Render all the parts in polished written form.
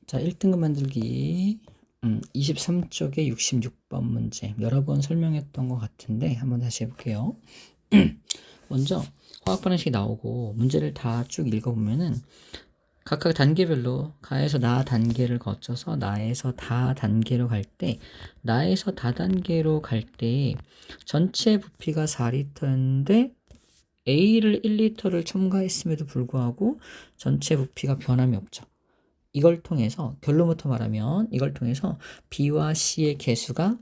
자, 1등급 만들기 23쪽에 66번 문제 여러 번 설명했던 것 같은데 한번 다시 해볼게요. 먼저 화학 반응식이 나오고 문제를 다 쭉 읽어보면은 각각 단계별로 가에서 나 단계를 거쳐서 나에서 다 단계로 갈 때 나에서 다 단계로 갈 때 전체 부피가 4리터인데 A를 1리터를 첨가했음에도 불구하고 전체 부피가 변함이 없죠. 이걸 통해서 결론부터 말하면 이걸 통해서 B와 C의 개수가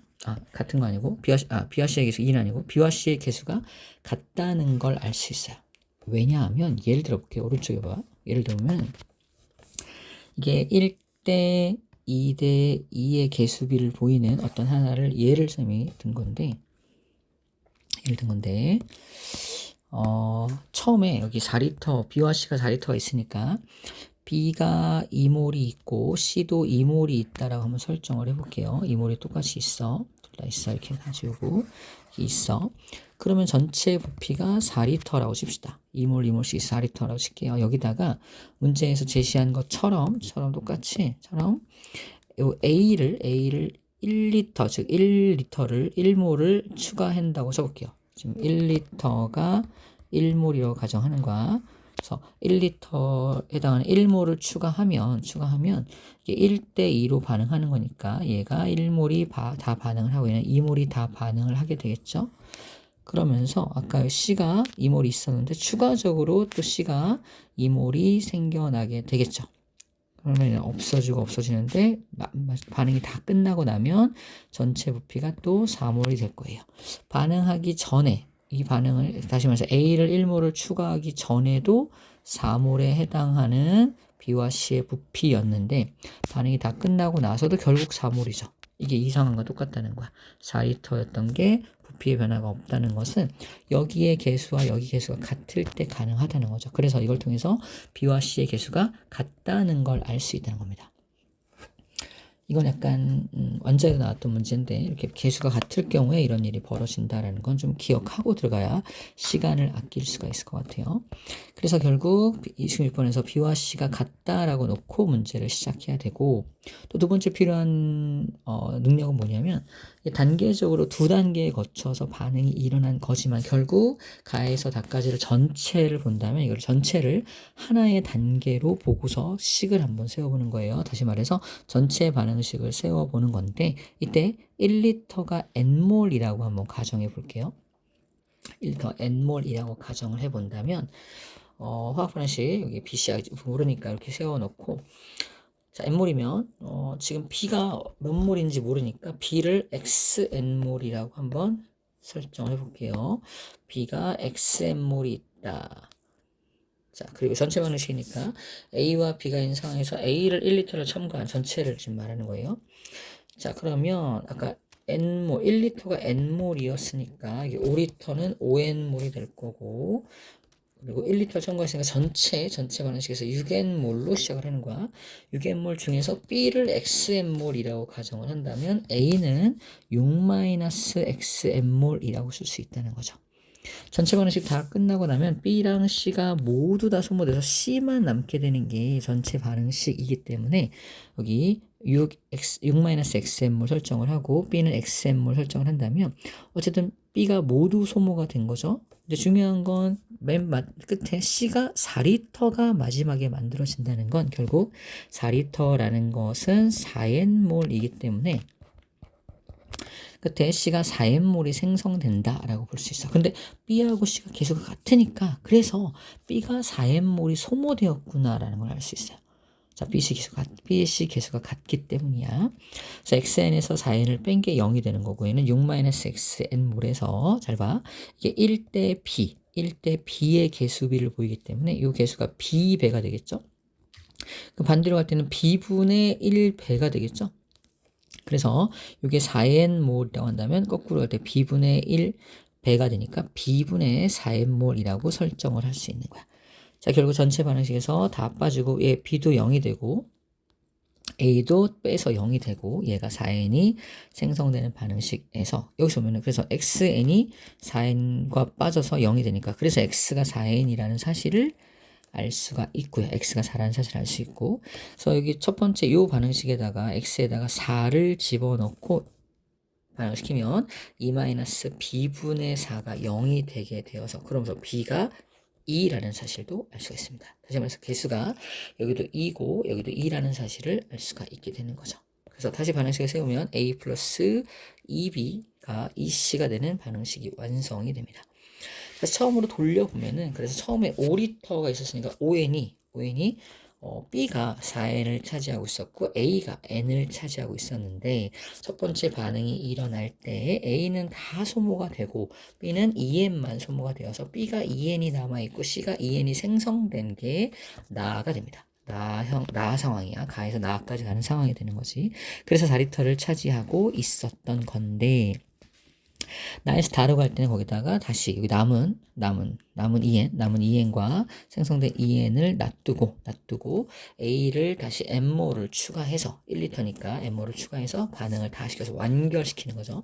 같은 거 아니고 B와 C의 개수 2는 아니고 B와 C의 개수가 같다는 걸 알 수 있어요. 왜냐하면 예를 들어 볼게요. 오른쪽에 봐. 예를 들면 이게 1대 2대 2의 개수비를 보이는 어떤 하나를 예를 든 건데 처음에 여기 4리터 B와 C가 4리터가 있으니까 B가 2몰이 있고 C도 2몰이 있다라고 한번 설정을 해볼게요. 2몰이 똑같이 있어. 둘 다 있어. 이렇게 가지고 있어. 그러면 전체 부피가 4리터라고 칩시다. 2몰, 2몰씩 4리터라고 칠게요. 여기다가 문제에서 제시한 것처럼 똑같이 요 A를 1리터 즉 1리터를 1몰을 추가한다고 써볼게요. 지금 1리터가 1몰이라고 가정하는 거야. 그래서 1리터에 해당하는 1몰을 추가하면 이게 1대 2로 반응하는 거니까 얘가 1몰이 다 반응을 하고 얘는 2몰이 다 반응을 하게 되겠죠. 그러면서 아까 C가 2몰이 있었는데 추가적으로 또 C가 2몰이 생겨나게 되겠죠. 그러면 없어지는데 반응이 다 끝나고 나면 전체 부피가 또 4몰이 될 거예요. 반응하기 전에 이 반응을 다시 말해서 A를 1몰을 추가하기 전에도 4몰에 해당하는 B와 C의 부피였는데 반응이 다 끝나고 나서도 결국 4몰이죠. 이게 이상한 거 똑같다는 거야. 4리터였던 게 부피의 변화가 없다는 것은 여기의 개수와 여기 개수가 같을 때 가능하다는 거죠. 그래서 이걸 통해서 B와 C의 개수가 같다는 걸 알 수 있다는 겁니다. 이건 약간 원자에도 나왔던 문제인데 이렇게 개수가 같을 경우에 이런 일이 벌어진다라는 건 좀 기억하고 들어가야 시간을 아낄 수가 있을 것 같아요. 그래서 결국 26번에서 B와 C가 같다라고 놓고 문제를 시작해야 되고 또 두 번째 필요한 능력은 뭐냐면 단계적으로 두 단계에 거쳐서 반응이 일어난 거지만 결국 가에서 다까지를 전체를 본다면 이걸 전체를 하나의 단계로 보고서 식을 한번 세워보는 거예요. 다시 말해서 전체 반응식을 세워보는 건데 이때 1리터가 n몰이라고 한번 가정해 볼게요. 1리터 n몰이라고 가정을 해본다면 화학 반응식 여기 BC 모르니까 이렇게 세워놓고 자, n몰이면 지금 B가 몇 몰인지 모르니까 B를 xn몰이라고 한번 설정을 해볼게요. B가 xn몰이 있다. 자, 그리고 전체 반응식이니까 A와 B가 있는 상황에서 A를 1리터를 첨가한 전체를 지금 말하는 거예요. 자, 그러면 아까 n몰, 1리터가 n몰이었으니까 이게 5리터는 5n몰이 될 거고 그리고 1리터 첨가했으니까 전체 반응식에서 6n몰로 시작을 하는 거야. 6n몰 중에서 B를 xn몰이라고 가정을 한다면 A는 6-xn몰이라고 쓸 수 있다는 거죠. 전체 반응식 다 끝나고 나면 B랑 C가 모두 다 소모돼서 C만 남게 되는 게 전체 반응식이기 때문에 여기 6-xn몰 설정을 하고 B는 xn몰 설정을 한다면 어쨌든 B가 모두 소모가 된 거죠. 근데 중요한 건 맨 끝에 C가 4리터가 마지막에 만들어진다는 건 결국 4리터라는 것은 4n몰이기 때문에 끝에 C가 4n몰이 생성된다라고 볼 수 있어. 근데 B하고 C가 개수가 같으니까 그래서 B가 4n몰이 소모되었구나라는 걸 알 수 있어요. 자, B, C 개수가 같기 때문이야. 그래서 xn에서 4n을 뺀 게 0이 되는 거고 얘는 6-xn몰에서 잘 봐. 이게 1대 B의 개수비를 보이기 때문에 이 개수가 B배가 되겠죠. 그 반대로 갈 때는 B분의 1배가 되겠죠. 그래서 이게 4n몰이라고 한다면 거꾸로 할 때 B분의 1배가 되니까 B분의 4n몰이라고 설정을 할 수 있는 거야. 자, 결국 전체 반응식에서 다 빠지고 얘 B도 0이 되고 A도 빼서 0이 되고 얘가 4n이 생성되는 반응식에서 여기서 보면은 그래서 xn이 4n과 빠져서 0이 되니까 그래서 x가 4n이라는 사실을 알 수가 있고요. x가 4라는 사실을 알 수 있고. 그래서 여기 첫 번째 요 반응식에다가 x에다가 4를 집어넣고 반응시키면 2-b분의 4가 0이 되게 되어서 그러면서 b가 2라는 사실도 알 수가 있습니다. 다시 말해서 개수가 여기도 2고 여기도 2라는 사실을 알 수가 있게 되는 거죠. 그래서 다시 반응식을 세우면 a 플러스 2b가 2c가 되는 반응식이 완성이 됩니다. 그래서 처음으로 돌려보면은 그래서 처음에 5리터가 있었으니까 ON이 B가 4N을 차지하고 있었고 A가 N을 차지하고 있었는데 첫 번째 반응이 일어날 때 A는 다 소모가 되고 B는 2N만 소모가 되어서 B가 2N이 남아있고 C가 2N이 생성된 게 나가 됩니다. 나 상황이야. 가에서 나까지 가는 상황이 되는 거지. 그래서 4리터를 차지하고 있었던 건데 나에서 다르고 할 때는 거기다가 다시 여기 남은 2n과 생성된 2n을 놔두고 a를 다시 n모를 추가해서 1리터니까 n모를 추가해서 반응을 다 시켜서 완결시키는 거죠.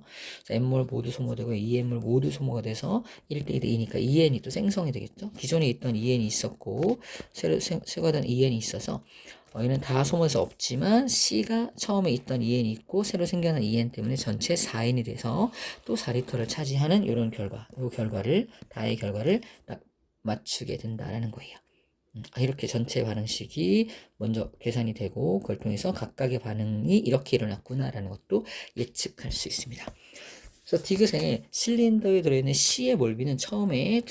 n몰 모두 소모되고 2n몰 모두 소모가 돼서 1대 2니까 2n이 또 생성이 되겠죠. 기존에 있던 2n이 있었고 새로 된 2n이 있어서 얘는 다 소모해서 없지만 C가 처음에 있던 2n이 있고 새로 생겨난 2n 때문에 전체 4n이 돼서 또 4리터를 차지하는 이런 다의 결과를 딱 맞추게 된다라는 거예요. 이렇게 전체 반응식이 먼저 계산이 되고 그걸 통해서 각각의 반응이 이렇게 일어났구나라는 것도 예측할 수 있습니다. 그래서 디귿에 실린더에 들어있는 C의 몰비는 처음에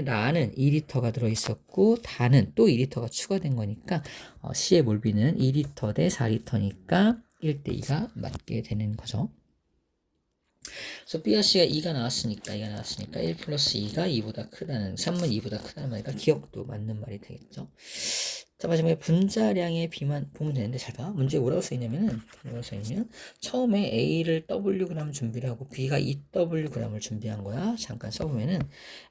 나는 2리터가 들어있었고 다는 또 2리터가 추가된 거니까 C의 몰비는 2리터 대 4리터니까 1대 2가 맞게 되는 거죠. 그래서 B와 C가 2가 나왔으니까 1 플러스 2가 2보다 크다는 3은 2보다 크다는 말이니까 기억도 맞는 말이 되겠죠. 자, 마지막에 분자량의 B만 보면 되는데 잘 봐. 문제에 뭐라고 써있냐면 처음에 A를 Wg 준비를 하고 B가 2Wg을 준비한 거야. 잠깐 써보면은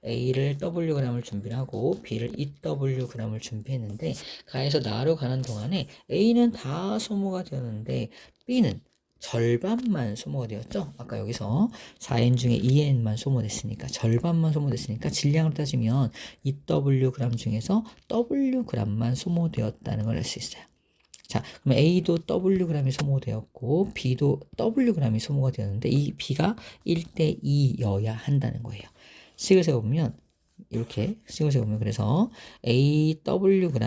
A를 Wg을 준비를 하고 B를 2Wg을 준비했는데 가에서 나로 가는 동안에 A는 다 소모가 되었는데 B는 절반만 소모가 되었죠. 아까 여기서 4n 중에 2n만 소모됐으니까 절반만 소모됐으니까 질량으로 따지면 2wg 중에서 wg만 소모되었다는 걸 알 수 있어요. 자, 그러면 A도 wg이 소모되었고 B도 wg이 소모가 되었는데 이 B가 1대 2여야 한다는 거예요. 식을 세워보면 이렇게 식을 세우면 그래서 AWg을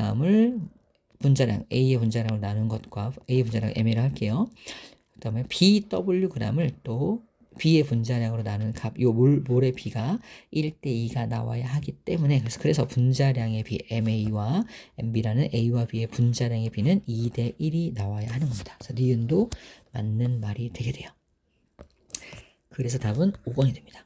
A의 분자량을 나눈 것과 A의 분자량 M이라 할게요. 그 다음에 BWg을 또 B의 분자량으로 나눈 요 몰의 B가 1대 2가 나와야 하기 때문에 그래서 분자량의 B MA와 MB라는 A와 B의 분자량의 B는 2대 1이 나와야 하는 겁니다. 그래서 니은도 맞는 말이 되게 돼요. 그래서 답은 5번이 됩니다.